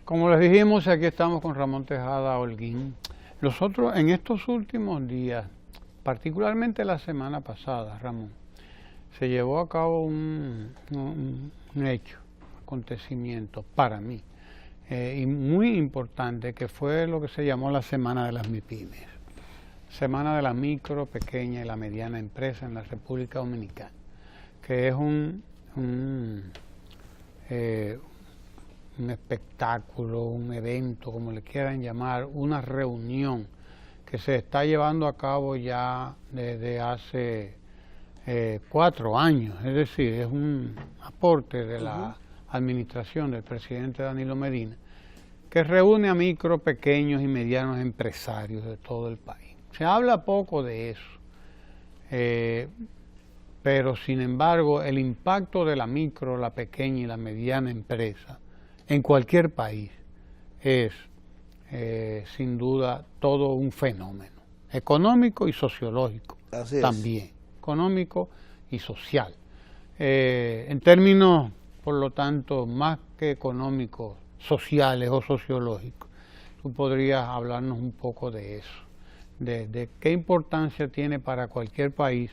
Como les dijimos, aquí estamos con Ramón Tejada Holguín. Nosotros en estos últimos días, particularmente la semana pasada, Ramón, se llevó a cabo un hecho, acontecimiento para mí, y muy importante, que fue lo que se llamó la Semana de las MIPYMES. Semana de la micro, pequeña y la mediana empresa en la República Dominicana, que es un espectáculo, un evento, como le quieran llamar, una reunión que se está llevando a cabo ya desde hace 4 años, es decir, es un aporte de la administración del presidente Danilo Medina, que reúne a micro, pequeños y medianos empresarios de todo el país. Se habla poco de eso, pero sin embargo el impacto de la micro, la pequeña y la mediana empresa en cualquier país es sin duda todo un fenómeno, económico y sociológico también, económico y social. En términos, por lo tanto, más que económicos, sociales o sociológicos, tú podrías hablarnos un poco de eso, de qué importancia tiene para cualquier país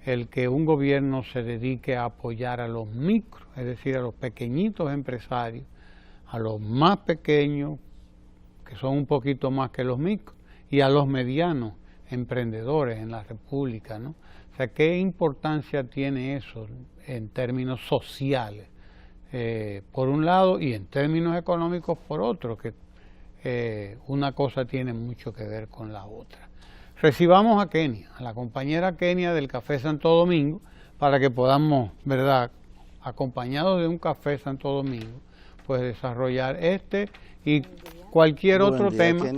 el que un gobierno se dedique a apoyar a los micros, es decir, a los pequeñitos empresarios, a los más pequeños, que son un poquito más que los micros, y a los medianos emprendedores en la República, ¿no? O sea, ¿qué importancia tiene eso en términos sociales, por un lado, y en términos económicos por otro, que una cosa tiene mucho que ver con la otra? Recibamos a Kenia, a la compañera Kenia del Café Santo Domingo, para que podamos, ¿verdad?, acompañados de un Café Santo Domingo, pues desarrollar este y cualquier otro tema,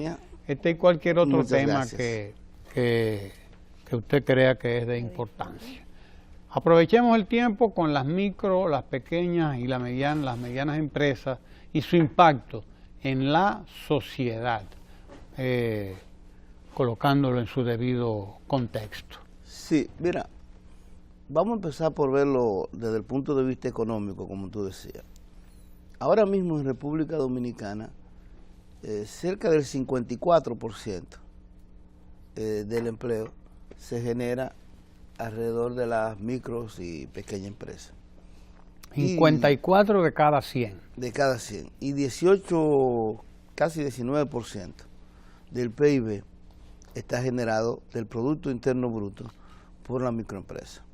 que usted crea que es de importancia. Aprovechemos el tiempo con las micro, las pequeñas y las medianas empresas y su impacto en la sociedad, colocándolo en su debido contexto. Sí, mira, vamos a empezar por verlo desde el punto de vista económico, como tú decías. Ahora mismo en República Dominicana, cerca del 54% del empleo se genera alrededor de las micros y pequeñas empresas. 54 de cada 100. De cada 100. Y 18, casi 19% del PIB está generado del Producto Interno Bruto por la microempresa.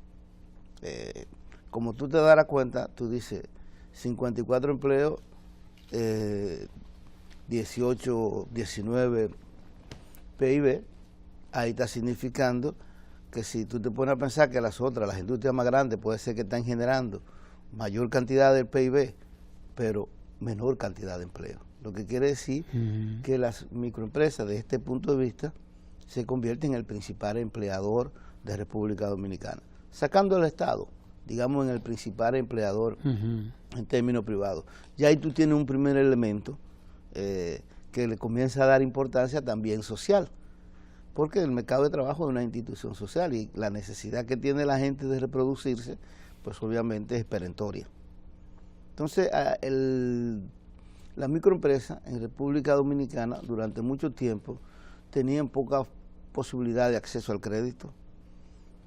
Como tú te darás cuenta, tú dices 54 empleos, 18, 19 PIB, ahí está significando que si tú te pones a pensar que las industrias más grandes, puede ser que están generando mayor cantidad del PIB, pero menor cantidad de empleo. Lo que quiere decir que las microempresas, desde este punto de vista, se convierten en el principal empleador de República Dominicana, sacando al Estado, digamos, en el principal empleador en términos privados. Ya ahí tú tienes un primer elemento que le comienza a dar importancia también social, porque el mercado de trabajo es una institución social y la necesidad que tiene la gente de reproducirse, pues obviamente es perentoria. Entonces, la microempresa en República Dominicana durante mucho tiempo tenían poca posibilidad de acceso al crédito,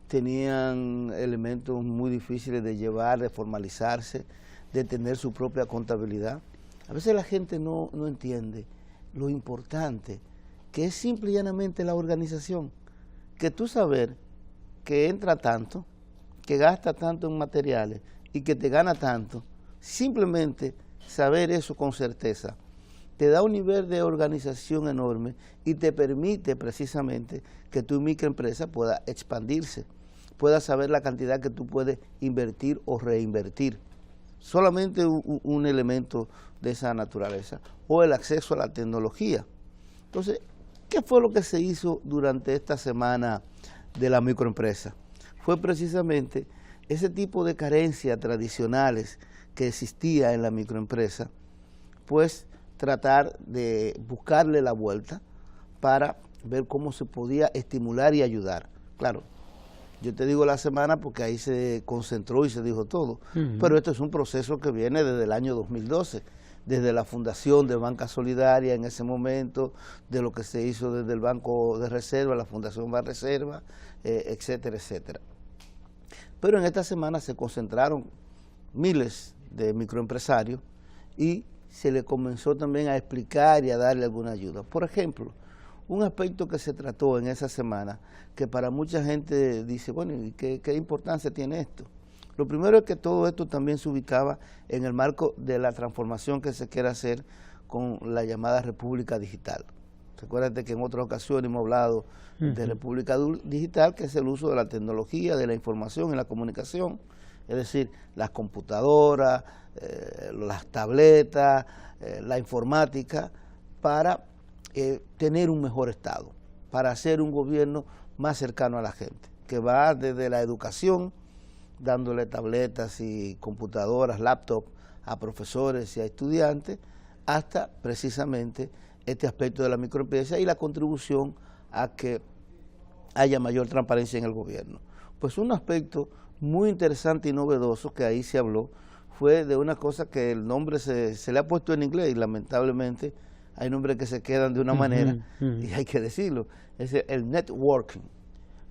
tenían elementos muy difíciles de llevar, de formalizarse, de tener su propia contabilidad. A veces la gente no entiende lo importante que es simple y llanamente la organización, que tú saber que entra tanto, que gasta tanto en materiales y que te gana tanto, simplemente saber eso con certeza, te da un nivel de organización enorme y te permite precisamente que tu microempresa pueda expandirse, pueda saber la cantidad que tú puedes invertir o reinvertir. Solamente un elemento de esa naturaleza, o el acceso a la tecnología. Entonces, ¿qué fue lo que se hizo durante esta semana de la microempresa? Fue precisamente ese tipo de carencias tradicionales que existía en la microempresa, pues tratar de buscarle la vuelta para ver cómo se podía estimular y ayudar. Claro, yo te digo la semana porque ahí se concentró y se dijo todo, pero esto es un proceso que viene desde el año 2012, desde la fundación de Banca Solidaria en ese momento, de lo que se hizo desde el Banco de Reserva, la Fundación Banreserva, etcétera, etcétera. Pero en esta semana se concentraron miles de microempresarios y se le comenzó también a explicar y a darle alguna ayuda. Por ejemplo, un aspecto que se trató en esa semana, que para mucha gente dice, bueno, ¿y qué importancia tiene esto? Lo primero es que todo esto también se ubicaba en el marco de la transformación que se quiere hacer con la llamada República Digital. Recuérdate que en otras ocasiones hemos hablado de República Digital, que es el uso de la tecnología, de la información y la comunicación, es decir, las computadoras, las tabletas, la informática, para tener un mejor Estado, para hacer un gobierno más cercano a la gente, que va desde la educación, dándole tabletas y computadoras, laptops a profesores y a estudiantes, hasta precisamente este aspecto de la microempresa y la contribución a que haya mayor transparencia en el gobierno. Pues un aspecto muy interesante y novedoso que ahí se habló fue de una cosa que el nombre se le ha puesto en inglés y lamentablemente hay nombres que se quedan de una manera y hay que decirlo, es el networking.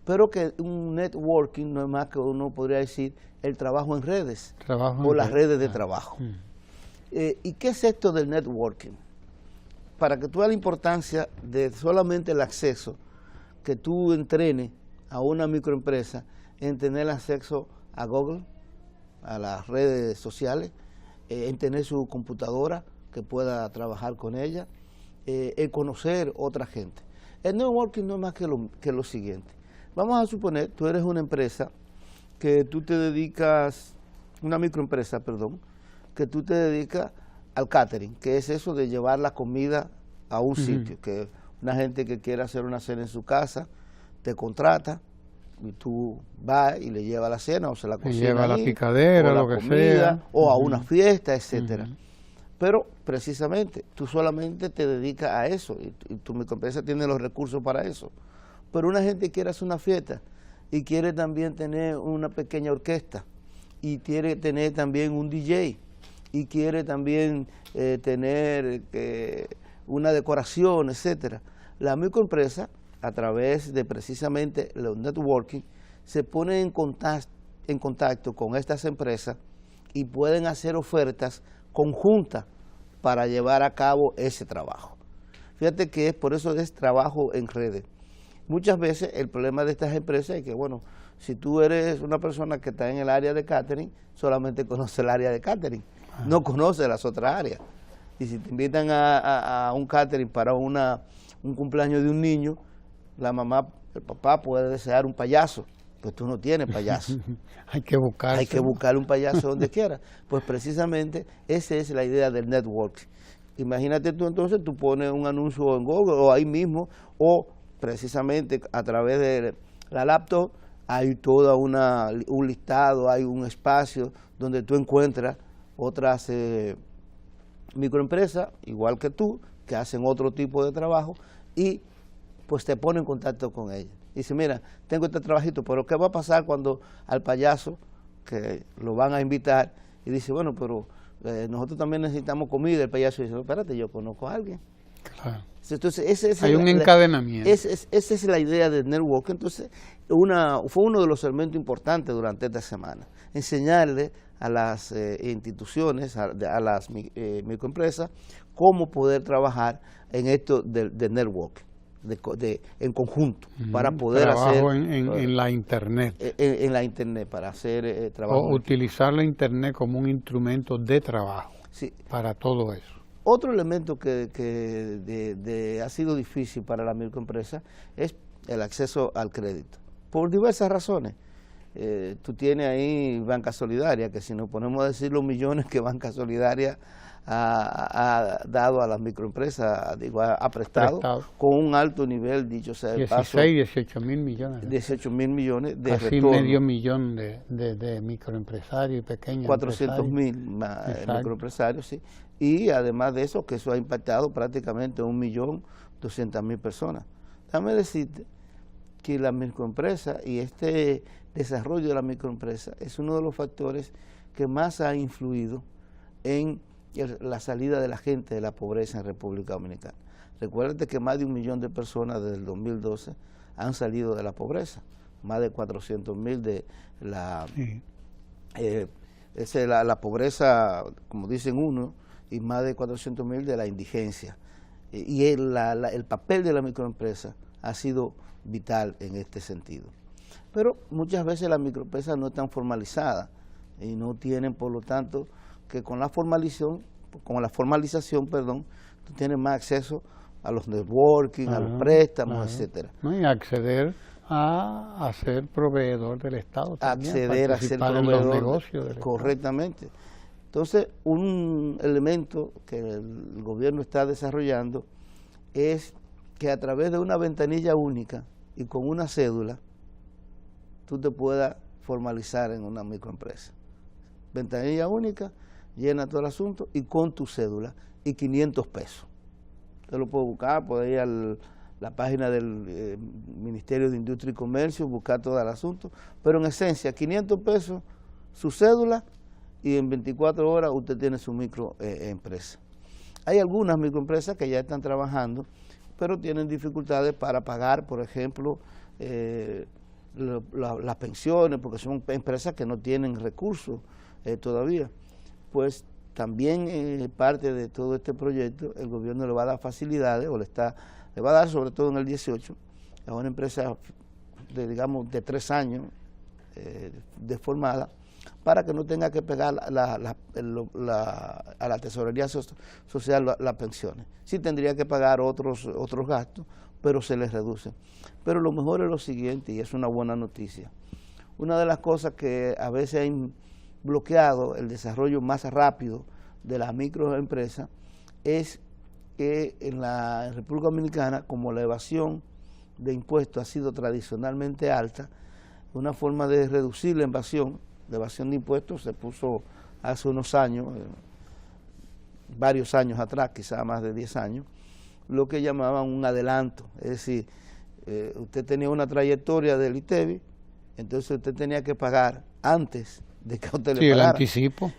Pero que un networking no es más que uno podría decir el trabajo en redes o las redes de trabajo. ¿Y qué es esto del networking? Para que tú veas la importancia de solamente el acceso, que tú entrenes a una microempresa en tener acceso a Google, a las redes sociales, en tener su computadora que pueda trabajar con ella, en conocer otra gente. El networking no es más que lo siguiente. Vamos a suponer, tú eres una empresa que tú te dedicas, una microempresa, perdón, que tú te dedicas al catering, que es eso de llevar la comida a un sitio, que una gente que quiere hacer una cena en su casa, te contrata y tú vas y le llevas la cena o se la cocina lleva ahí, la picadera, o la lo que comida, sea, o a una fiesta, etcétera. Pero precisamente tú solamente te dedicas a eso y tu microempresa tiene los recursos para eso. Pero una gente quiere hacer una fiesta y quiere también tener una pequeña orquesta y quiere tener también un DJ y quiere también tener una decoración, etcétera. La microempresa, a través de precisamente los networking, se pone en contacto con estas empresas y pueden hacer ofertas conjuntas para llevar a cabo ese trabajo. Fíjate que por eso es trabajo en redes. Muchas veces el problema de estas empresas es que, bueno, si tú eres una persona que está en el área de catering, solamente conoce el área de catering, no conoce las otras áreas. Y si te invitan a un catering para un cumpleaños de un niño, la mamá, el papá puede desear un payaso, pues tú no tienes payaso. Hay que buscar. Hay que buscar un payaso donde quiera. Pues precisamente esa es la idea del networking. Imagínate tú entonces, tú pones un anuncio en Google o ahí mismo, o precisamente a través de la laptop, hay toda un listado, hay un espacio donde tú encuentras otras microempresas, igual que tú, que hacen otro tipo de trabajo y pues te ponen en contacto con ellas. Dice, mira, tengo este trabajito, pero ¿qué va a pasar cuando al payaso, que lo van a invitar, y dice, bueno, pero nosotros también necesitamos comida? El payaso dice, espérate, yo conozco a alguien. Claro. Entonces, hay un encadenamiento. Esa es la idea del network. Entonces, fue uno de los elementos importantes durante esta semana. Enseñarle a las instituciones, a las microempresas, cómo poder trabajar en esto del network, en conjunto, para poder trabajo hacer... en la Internet. En la Internet, para hacer trabajo. O utilizar la Internet como un instrumento de trabajo, sí, para todo eso. Otro elemento que ha sido difícil para la microempresa es el acceso al crédito, por diversas razones. Tú tienes ahí Banca Solidaria, que si nos ponemos a decir los millones que Banca Solidaria ha dado a las microempresas, digo, ha prestado, con un alto nivel, dicho sea de paso. 18 mil millones. ¿no? 18 mil millones de casi retorno. Medio millón de microempresarios y pequeños 400.000 microempresarios, sí. Y además de eso, que eso ha impactado prácticamente 1.200.000 personas. Déjame decirte que la microempresa y este desarrollo de la microempresa es uno de los factores que más ha influido en la salida de la gente de la pobreza en República Dominicana. Recuérdate que más de 1 millón de personas desde el 2012 han salido de la pobreza, más de 400.000 de la, la pobreza, como dicen uno, y más de 400.000 de la indigencia. Y el papel de la microempresa ha sido vital en este sentido. Pero muchas veces las microempresas no están formalizadas y no tienen, por lo tanto, que con la formalización, tú tienes más acceso a los networking, a los préstamos, etcétera. Y acceder a ser proveedor del Estado también, acceder a ser proveedor en los negocios del correctamente. Entonces, un elemento que el gobierno está desarrollando es que a través de una ventanilla única y con una cédula, tú te puedas formalizar en una microempresa. Ventanilla única, llena todo el asunto y con tu cédula y 500 pesos. Usted lo puede buscar, puede ir a la página del Ministerio de Industria y Comercio, buscar todo el asunto, pero en esencia, 500 pesos, su cédula, y en 24 horas usted tiene su microempresa. Hay algunas microempresas que ya están trabajando, pero tienen dificultades para pagar, por ejemplo, las pensiones, porque son empresas que no tienen recursos todavía. Pues también parte de todo este proyecto, el gobierno le va a dar facilidades, o le va a dar, sobre todo en el 18, a una empresa de, digamos, de 3 años deformada, para que no tenga que pagar a la tesorería social las pensiones. Sí tendría que pagar otros gastos, pero se les reduce. Pero lo mejor es lo siguiente, y es una buena noticia. Una de las cosas que a veces han bloqueado el desarrollo más rápido de las microempresas es que en la República Dominicana, como la evasión de impuestos ha sido tradicionalmente alta, una forma de reducir la evasión de impuestos se puso hace unos años, varios años atrás, quizás más de 10 años, lo que llamaban un adelanto. Es decir, usted tenía una trayectoria del ITEVI, entonces usted tenía que pagar antes de que usted le pagara.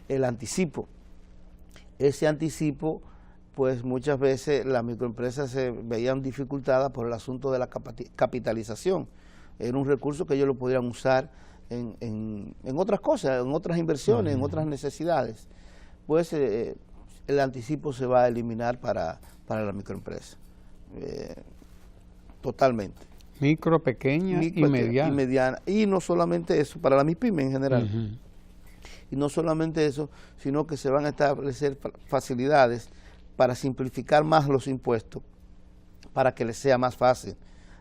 El anticipo. Ese anticipo, pues muchas veces las microempresas se veían dificultadas por el asunto de la capitalización. Era un recurso que ellos lo podían usar en otras cosas, en otras inversiones, en otras necesidades. Pues el anticipo se va a eliminar para la microempresa. Totalmente. Micro, pequeña y mediana. Y no solamente eso, para la MIPYME en general. Y no solamente eso, sino que se van a establecer facilidades para simplificar más los impuestos, para que les sea más fácil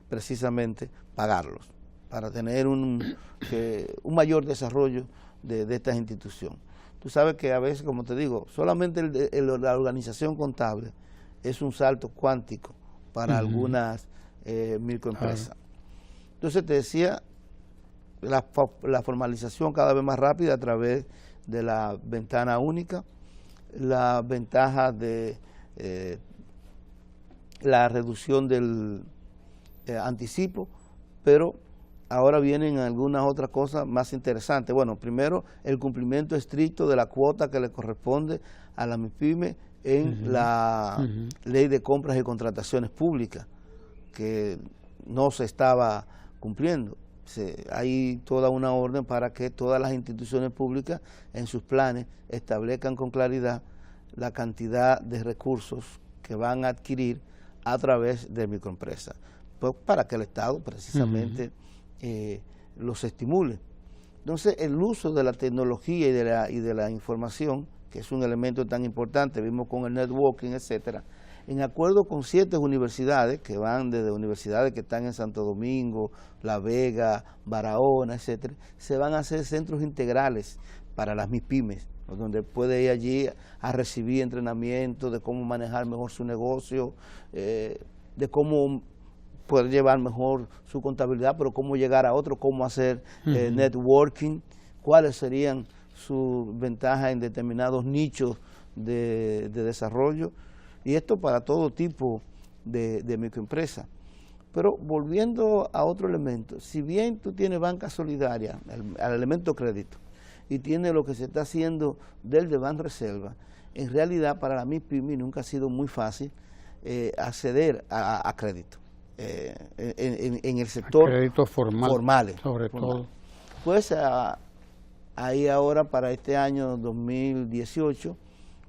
precisamente pagarlos, para tener un mayor desarrollo de esta institución. Tú sabes que a veces, como te digo, solamente la organización contable es un salto cuántico para algunas microempresas. Entonces te decía, la formalización cada vez más rápida a través de la ventana única, la ventaja de la reducción del anticipo, pero ahora vienen algunas otras cosas más interesantes. Bueno, primero, el cumplimiento estricto de la cuota que le corresponde a la MIPYME en la Ley de Compras y Contrataciones Públicas, que no se estaba cumpliendo. Hay toda una orden para que todas las instituciones públicas en sus planes establezcan con claridad la cantidad de recursos que van a adquirir a través de microempresas, pues para que el Estado precisamente los estimule. Entonces, el uso de la tecnología y de la información, que es un elemento tan importante, vimos con el networking, etcétera, en acuerdo con 7 universidades, que van desde universidades que están en Santo Domingo, La Vega, Barahona, etcétera, se van a hacer centros integrales para las MIPYMES, donde puede ir allí a recibir entrenamiento de cómo manejar mejor su negocio, de cómo poder llevar mejor su contabilidad, pero cómo llegar a otro, cómo hacer networking, cuáles serían sus ventajas en determinados nichos de desarrollo, y esto para todo tipo de microempresa. Pero volviendo a otro elemento, si bien tú tienes banca solidaria, al elemento crédito, y tiene lo que se está haciendo del de Banreserva, en realidad para la MIPYME nunca ha sido muy fácil acceder a crédito en el sector. Créditos formales, sobre formal. todo. Pues hay ahora para este año 2018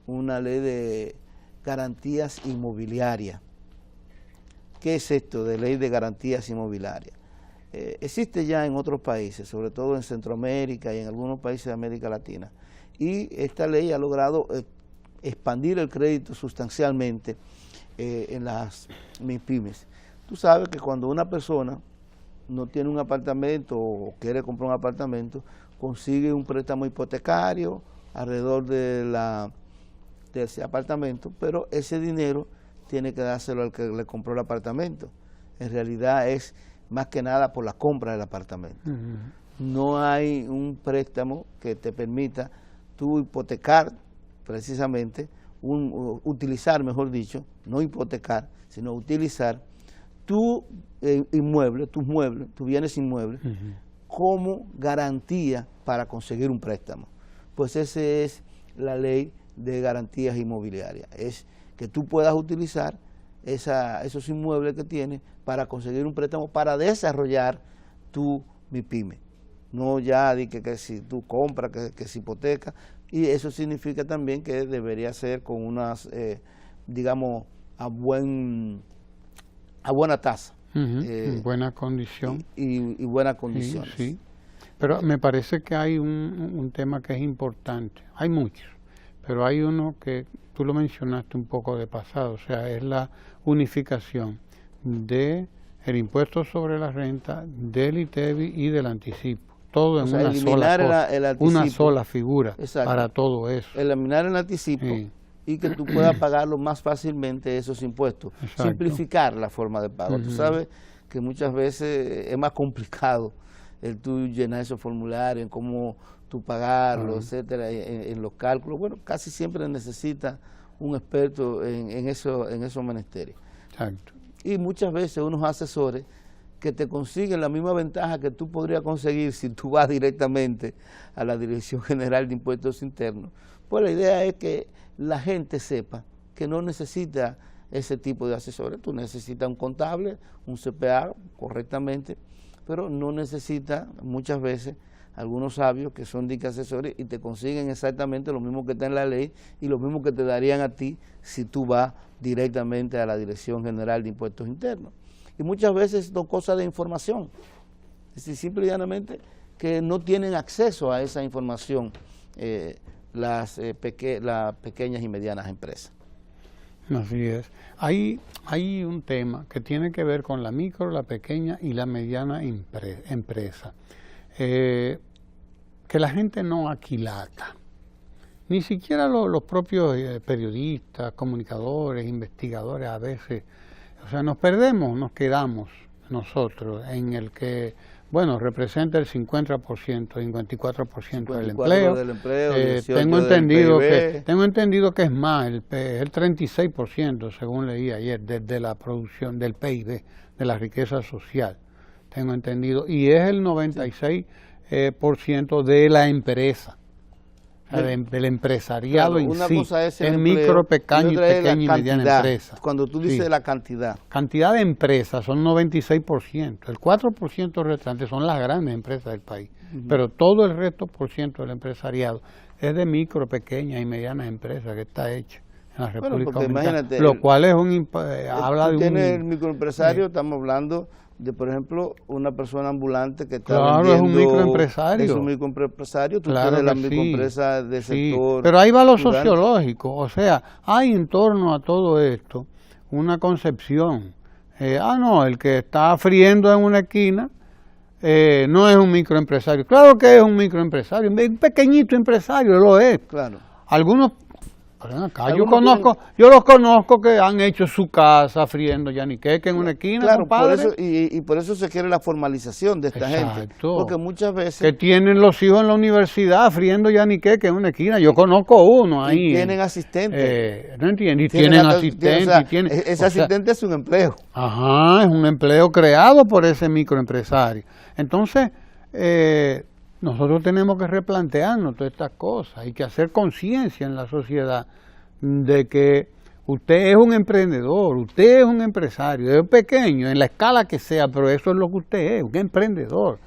una ley de garantías inmobiliarias. ¿Qué es esto de ley de garantías inmobiliarias? Existe ya en otros países, sobre todo en Centroamérica y en algunos países de América Latina. Y esta ley ha logrado expandir el crédito sustancialmente en las MIPYMES. Tú sabes que cuando una persona no tiene un apartamento o quiere comprar un apartamento, consigue un préstamo hipotecario alrededor de ese apartamento, pero ese dinero tiene que dárselo al que le compró el apartamento. En realidad es más que nada por la compra del apartamento. No hay un préstamo que te permita tú hipotecar precisamente, utilizar, mejor dicho, no hipotecar, sino utilizar tu inmueble, tus bienes inmuebles, como garantía para conseguir un préstamo. Pues esa es la ley de garantías inmobiliarias, es que tú puedas utilizar esos inmuebles que tienes para conseguir un préstamo para desarrollar tu MIPYME. No ya de que si tú compras, que si hipotecas, y eso significa también que debería ser con unas, digamos, a buena tasa. Buena condición. Y buenas condiciones. Sí. Pero me parece que hay un tema que es importante. Hay muchos, pero hay uno que tú lo mencionaste un poco de pasado, o sea, es la unificación de el impuesto sobre la renta, del ITEVI y del anticipo. Todo en una sola cosa, una sola figura. Exacto. Para todo eso. Eliminar el anticipo y que tú puedas pagarlo más fácilmente esos impuestos. Exacto. Simplificar la forma de pago. Tú sabes que muchas veces es más complicado el tú llenar esos formularios, en cómo tú pagarlo, etcétera, en los cálculos. Bueno, casi siempre necesita un experto en esos menesteres. Exacto. Y muchas veces unos asesores que te consiguen la misma ventaja que tú podrías conseguir si tú vas directamente a la Dirección General de Impuestos Internos. Pues la idea es que la gente sepa que no necesita ese tipo de asesores. Tú necesitas un contable, un CPA correctamente, pero no necesitas muchas veces algunos sabios que son de asesores y te consiguen exactamente lo mismo que está en la ley y lo mismo que te darían a ti si tú vas directamente a la Dirección General de Impuestos Internos. Y muchas veces son cosas de información, es decir, simple y llanamente que no tienen acceso a esa información las pequeñas y medianas empresas. Así es. Hay un tema que tiene que ver con la micro, la pequeña y la mediana empresa. Que la gente no aquilata. Ni siquiera los propios periodistas, comunicadores, investigadores a veces. O sea, nos quedamos nosotros en el que, bueno, representa el 50%, 54% del empleo. Tengo entendido que es más, el 36%, según leí ayer, desde la producción del PIB, de la riqueza social. Tengo entendido, y es el 96% de la empresa, del empresariado, claro, en sí, es micro, pequeña y mediana empresa. Cuando tú dices la cantidad de empresas son 96%, el 4% restante son las grandes empresas del país, pero todo el resto por ciento del empresariado es de micro, pequeñas y medianas empresas que está hecha en la República Dominicana, lo cual es habla de el microempresario, estamos hablando de, por ejemplo, una persona ambulante que está vendiendo. Es un microempresario. Es un microempresario, tú claro, tienes la microempresa de sector. Pero hay valor sociológico, o sea, hay en torno a todo esto una concepción. No, el que está friendo en una esquina no es un microempresario. Claro que es un microempresario, un pequeñito empresario, lo es. Claro. Algunos... Acá, yo los conozco que han hecho su casa friendo yaniqueque en una esquina, claro, compadre. Por eso, y por eso se quiere la formalización de esta gente. Porque muchas veces... Que tienen los hijos en la universidad friendo yaniqueque en una esquina. Yo conozco uno ahí. Y tienen asistentes. No entiendo. Y tienen asistentes. Ese asistente es un empleo. Ajá, es un empleo creado por ese microempresario. Entonces, nosotros tenemos que replantearnos todas estas cosas. Hay que hacer conciencia en la sociedad de que usted es un emprendedor, usted es un empresario, es pequeño, en la escala que sea, pero eso es lo que usted es, un emprendedor.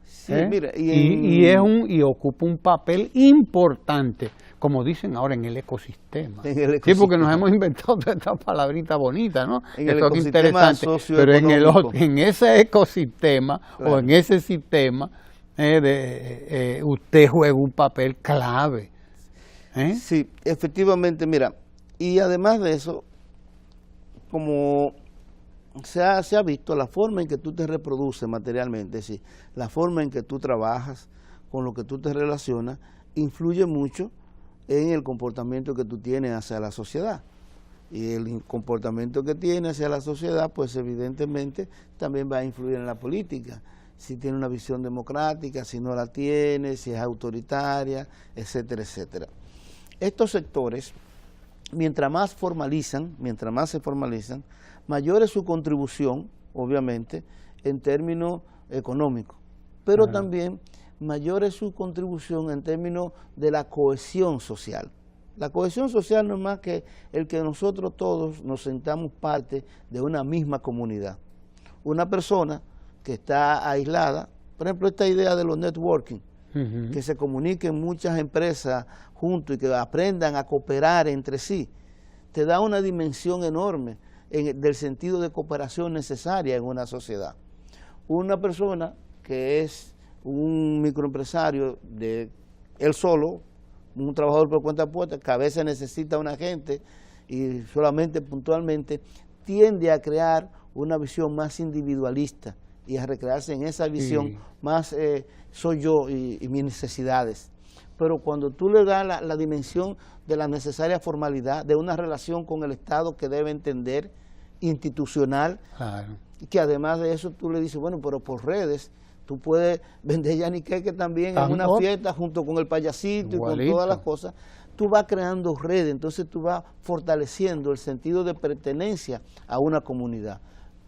Sí, mira, y ocupa un papel importante, como dicen ahora, en el ecosistema. Sí, porque nos hemos inventado todas estas palabritas bonitas, ¿no? Eso es interesante, pero en ese ecosistema, claro, o en ese sistema, usted juega un papel clave. Sí, efectivamente, mira, y además de eso, como se ha visto, la forma en que tú te reproduces materialmente, es decir, la forma en que tú trabajas, con lo que tú te relacionas, influye mucho en el comportamiento que tú tienes hacia la sociedad. Y el comportamiento que tienes hacia la sociedad, pues evidentemente también va a influir en la política. Si tiene una visión democrática, si no la tiene, si es autoritaria, etcétera, etcétera. Estos sectores, mientras más se formalizan, mayor es su contribución, obviamente, en términos económicos, pero también mayor es su contribución en términos de la cohesión social. La cohesión social no es más que el que nosotros todos nos sentamos parte de una misma comunidad. Una persona que está aislada, por ejemplo, esta idea de los networking, que se comuniquen muchas empresas juntos y que aprendan a cooperar entre sí, te da una dimensión enorme del sentido de cooperación necesaria en una sociedad. Una persona que es un microempresario de él solo, un trabajador por cuenta propia, que a veces necesita una gente y solamente puntualmente, tiende a crear una visión más individualista y a recrearse en esa visión más soy yo y mis necesidades. Pero cuando tú le das la dimensión de la necesaria formalidad, de una relación con el Estado que debe entender, institucional, claro, y que además de eso tú le dices, bueno, pero por redes, tú puedes vender yaniqueque también en una fiesta junto con el payasito igualito, y con todas las cosas. Tú vas creando redes, entonces tú vas fortaleciendo el sentido de pertenencia a una comunidad.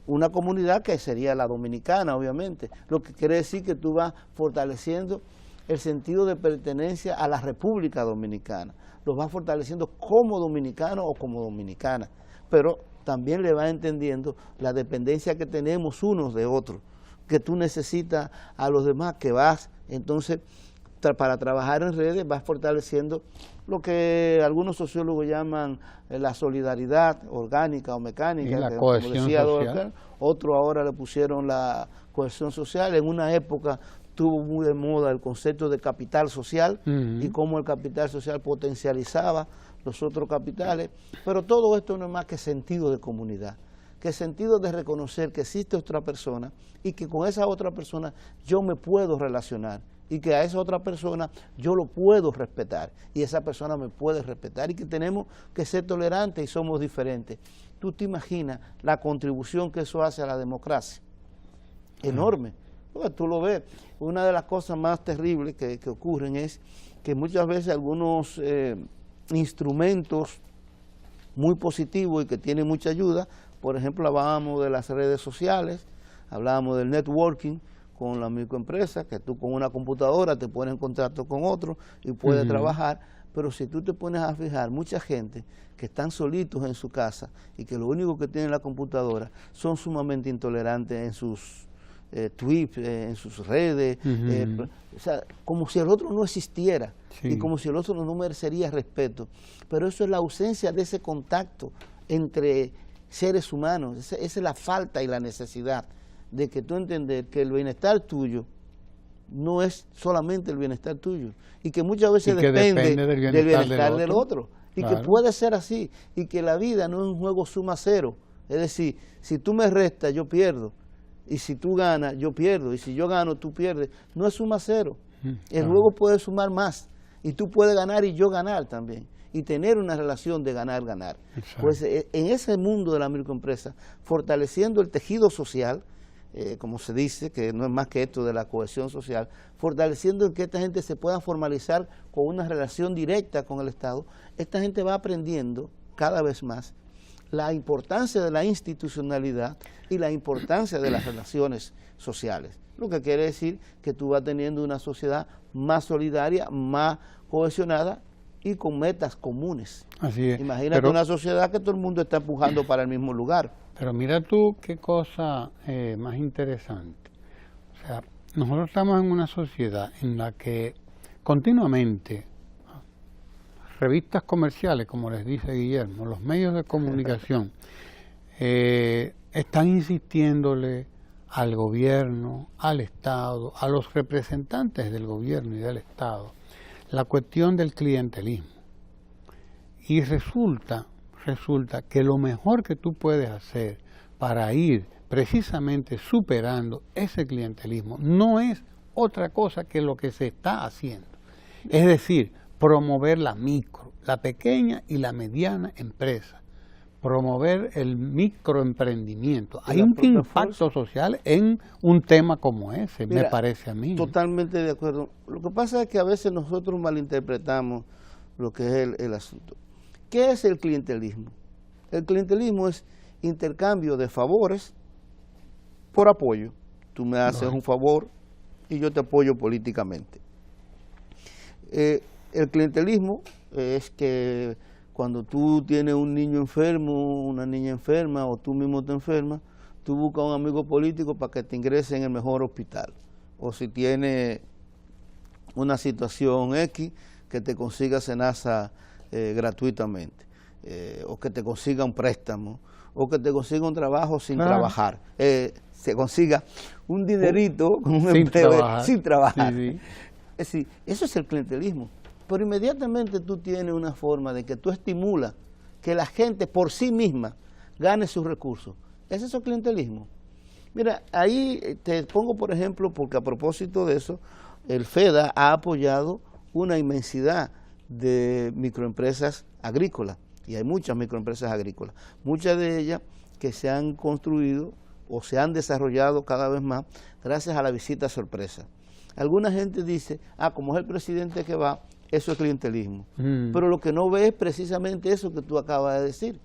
Una comunidad que sería la dominicana, obviamente, lo que quiere decir que tú vas fortaleciendo el sentido de pertenencia a la República Dominicana. Lo vas fortaleciendo como dominicano o como dominicana, pero también le vas entendiendo la dependencia que tenemos unos de otros, que tú necesitas a los demás, que vas, entonces, para trabajar en redes, vas fortaleciendo lo que algunos sociólogos llaman la solidaridad orgánica o mecánica, y la que, cohesión como decía social. Dorcas, otros ahora le pusieron la cohesión social. En una época tuvo muy de moda el concepto de capital social y cómo el capital social potencializaba los otros capitales, pero todo esto no es más que sentido de comunidad, que sentido de reconocer que existe otra persona y que con esa otra persona yo me puedo relacionar y que a esa otra persona yo lo puedo respetar y esa persona me puede respetar y que tenemos que ser tolerantes y somos diferentes. ¿Tú te imaginas la contribución que eso hace a la democracia? Enorme. Pues tú lo ves. Una de las cosas más terribles que ocurren es que muchas veces algunos instrumentos muy positivos y que tienen mucha ayuda, por ejemplo, hablábamos de las redes sociales, hablábamos del networking con la microempresa, que tú con una computadora te pones en contacto con otro y puedes trabajar, pero si tú te pones a fijar, mucha gente que están solitos en su casa y que lo único que tienen en la computadora son sumamente intolerantes en sus tweets, en sus redes, o sea, como si el otro no existiera y como si el otro no merecería respeto. Pero eso es la ausencia de ese contacto entre seres humanos, esa es la falta y la necesidad de que tú entender que el bienestar tuyo no es solamente el bienestar tuyo y que muchas veces depende del bienestar del otro y que puede ser así y que la vida no es un juego suma cero, es decir, si tú me restas yo pierdo y si tú ganas yo pierdo y si yo gano tú pierdes, no es suma cero, el juego puede sumar más y tú puedes ganar y yo ganar también y tener una relación de ganar-ganar. Pues en ese mundo de la microempresa, fortaleciendo el tejido social, como se dice, que no es más que esto de la cohesión social, fortaleciendo que esta gente se pueda formalizar con una relación directa con el Estado, esta gente va aprendiendo cada vez más la importancia de la institucionalidad y la importancia de las relaciones sociales. Lo que quiere decir que tú vas teniendo una sociedad más solidaria, más cohesionada y con metas comunes. Así es. Imagínate una sociedad que todo el mundo está empujando para el mismo lugar. Pero mira tú qué cosa más interesante. O sea, nosotros estamos en una sociedad en la que continuamente revistas comerciales, como les dice Guillermo, los medios de comunicación, están insistiéndole al gobierno, al Estado, a los representantes del gobierno y del Estado, la cuestión del clientelismo. Y resulta que lo mejor que tú puedes hacer para ir precisamente superando ese clientelismo no es otra cosa que lo que se está haciendo. Es decir, promover la micro, la pequeña y la mediana empresa, promover el microemprendimiento. Hay un impacto social en un tema como ese, me parece a mí. Totalmente de acuerdo. Lo que pasa es que a veces nosotros malinterpretamos lo que es el asunto. ¿Qué es el clientelismo? El clientelismo es intercambio de favores por apoyo. Tú me haces un favor y yo te apoyo políticamente. El clientelismo es que cuando tú tienes un niño enfermo, una niña enferma o tú mismo te enfermas, tú buscas a un amigo político para que te ingrese en el mejor hospital. O si tienes una situación X, que te consiga SENASA gratuitamente, o que te consiga un préstamo, o que te consiga un trabajo sin trabajar, se consiga un dinerito con un empleo sin trabajar. Sí, sí. Es decir, eso es el clientelismo. Pero inmediatamente tú tienes una forma de que tú estimulas que la gente por sí misma gane sus recursos. ¿Es eso el clientelismo? Mira, ahí te pongo por ejemplo, porque a propósito de eso, el FEDA ha apoyado una inmensidad de microempresas agrícolas, y hay muchas microempresas agrícolas, muchas de ellas que se han construido o se han desarrollado cada vez más gracias a la visita sorpresa. Alguna gente dice, como es el presidente que va, eso es clientelismo. Pero lo que no ve es precisamente eso que tú acabas de decir.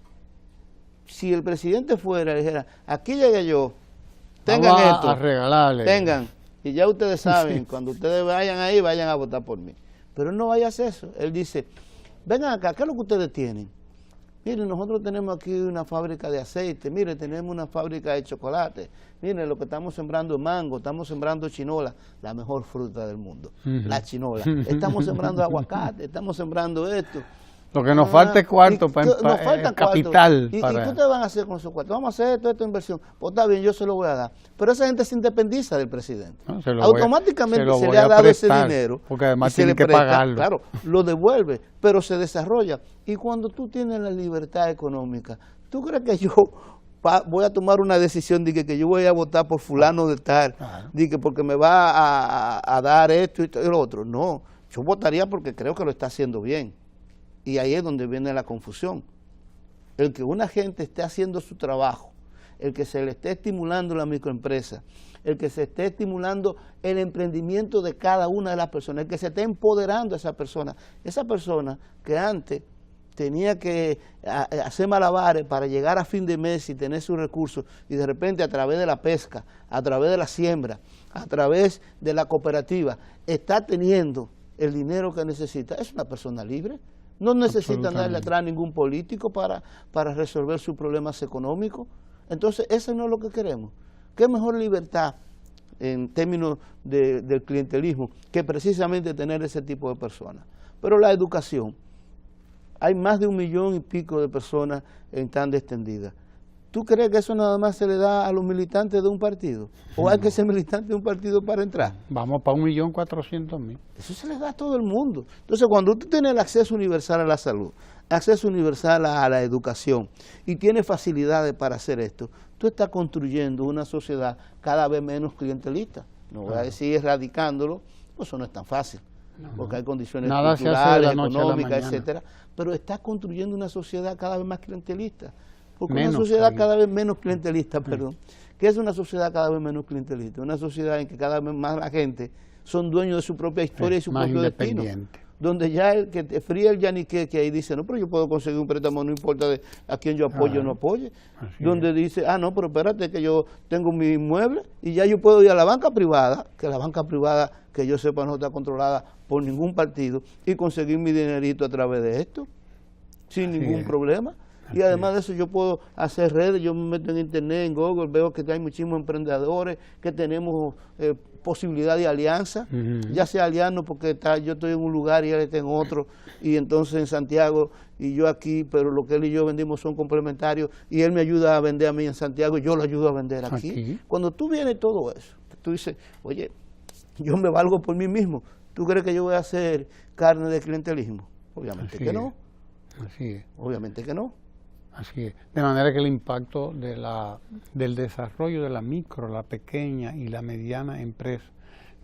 Si el presidente fuera y dijera, aquí llegué yo, tengan esto, a regalarle. Tengan, y ya ustedes saben, cuando ustedes vayan ahí, vayan a votar por mí. Pero él no vaya a hacer eso. Él dice, vengan acá, ¿qué es lo que ustedes tienen? Miren, nosotros tenemos aquí una fábrica de aceite, miren, tenemos una fábrica de chocolate, miren lo que estamos sembrando mango, estamos sembrando chinola, la mejor fruta del mundo, la chinola. Estamos sembrando aguacate, estamos sembrando esto. Lo que nos falta es cuarto, capital. ¿Y qué ustedes van a hacer con esos cuartos? Vamos a hacer esta inversión. Pues está bien, yo se lo voy a dar. Pero esa gente se independiza del presidente. No, automáticamente se le ha dado ese dinero. Porque además tienen que pagarlo. Claro, lo devuelve, pero se desarrolla. Y cuando tú tienes la libertad económica, ¿tú crees que yo voy a tomar una decisión de que yo voy a votar por fulano de tal, de que porque me va a dar esto y lo otro? No, yo votaría porque creo que lo está haciendo bien. Y ahí es donde viene la confusión. El que una gente esté haciendo su trabajo, el que se le esté estimulando la microempresa, el que se esté estimulando el emprendimiento de cada una de las personas, el que se esté empoderando a esa persona que antes tenía que hacer malabares para llegar a fin de mes y tener sus recursos, y de repente a través de la pesca, a través de la siembra, a través de la cooperativa, está teniendo el dinero que necesita, es una persona libre. No necesitan darle atrás a ningún político para resolver sus problemas económicos. Entonces, eso no es lo que queremos. ¿Qué mejor libertad en términos del clientelismo que precisamente tener ese tipo de personas? Pero la educación, hay más de 1 millón y pico de personas en tan extendida. ¿Tú crees que eso nada más se le da a los militantes de un partido? ¿O hay que ser militante de un partido para entrar? Vamos para 1.400.000. Eso se le da a todo el mundo. Entonces, cuando tú tienes el acceso universal a la salud, acceso universal a la educación, y tienes facilidades para hacer esto, tú estás construyendo una sociedad cada vez menos clientelista. No voy a decir erradicándolo, pues eso no es tan fácil, porque hay condiciones culturales, económicas, etcétera. Pero estás construyendo una sociedad cada vez más clientelista. Porque una sociedad cada vez menos clientelista, ¿Qué es una sociedad cada vez menos clientelista? Una sociedad en que cada vez más la gente son dueños de su propia historia y su propio destino. donde ya el que te fría el yanique, que ahí dice, no, pero yo puedo conseguir un préstamo, no importa a quién yo apoye o no apoye. Donde dice, no, pero espérate que yo tengo mi inmueble y ya yo puedo ir a la banca privada, que la banca privada, que yo sepa, no está controlada por ningún partido, y conseguir mi dinerito a través de esto, sin ningún problema. Y además de eso yo puedo hacer redes, yo me meto en internet, en Google, veo que hay muchísimos emprendedores, que tenemos posibilidad de alianza, ya sea aliarnos porque yo estoy en un lugar y él está en otro, y entonces en Santiago y yo aquí, pero lo que él y yo vendimos son complementarios, y él me ayuda a vender a mí en Santiago y yo lo ayudo a vender aquí. Cuando tú vienes todo eso, tú dices, oye, yo me valgo por mí mismo, ¿tú crees que yo voy a hacer carne de clientelismo? Obviamente que no. Así es. Obviamente que no. Así es. De manera que el impacto del desarrollo de la micro, la pequeña y la mediana empresa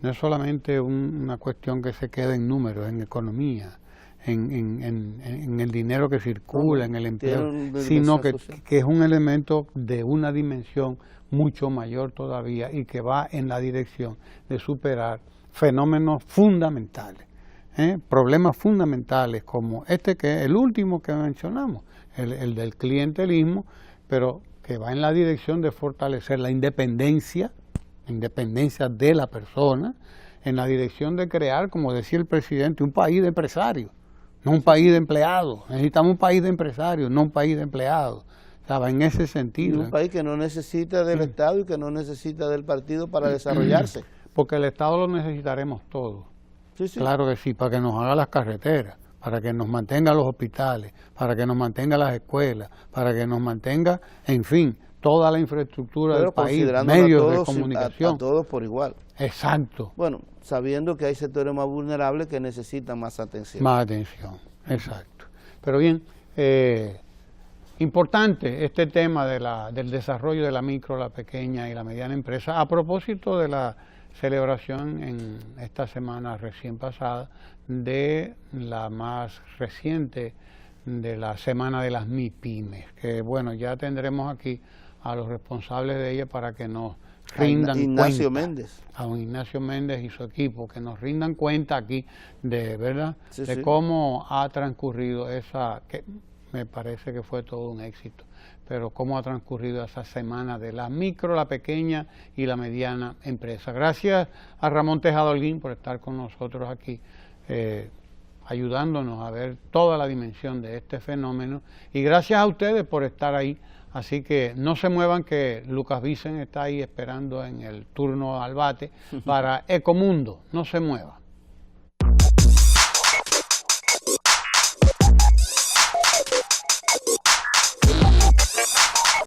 no es solamente una cuestión que se queda en números, en economía, en el dinero que circula, en el empleo, sino que es un elemento de una dimensión mucho mayor todavía y que va en la dirección de superar fenómenos fundamentales, problemas fundamentales como este, que es el último que mencionamos, el del clientelismo, pero que va en la dirección de fortalecer la independencia de la persona, en la dirección de crear, como decía el presidente, un país de empresarios, no un país de empleados. Necesitamos un país de empresarios, no un país de empleados. ¿Sabe? En ese sentido. Y un país que no necesita del Estado y que no necesita del partido para desarrollarse. Porque el Estado lo necesitaremos todos. Claro que sí, para que nos haga las carreteras, para que nos mantenga los hospitales, para que nos mantenga las escuelas, para que nos mantenga, en fin, toda la infraestructura del país, medios de comunicación. A todos por igual. Exacto. Bueno, sabiendo que hay sectores más vulnerables que necesitan más atención. Más atención, exacto. Pero bien, importante este tema del desarrollo de la micro, la pequeña y la mediana empresa, a propósito de la celebración en esta semana recién pasada de la más reciente de la Semana de las MIPYMES, que bueno, ya tendremos aquí a los responsables de ella para que nos rindan Ignacio cuenta, Méndez. a don Ignacio Méndez y su equipo, que nos rindan cuenta aquí de verdad, de cómo ha transcurrido esa, que me parece que fue todo un éxito, pero cómo ha transcurrido esa semana de la micro, la pequeña y la mediana empresa. Gracias a Ramón Tejada Holguín por estar con nosotros aquí, ayudándonos a ver toda la dimensión de este fenómeno, y gracias a ustedes por estar ahí. Así que no se muevan, que Lucas Vicen está ahí esperando en el turno al bate para Ecomundo. No se muevan.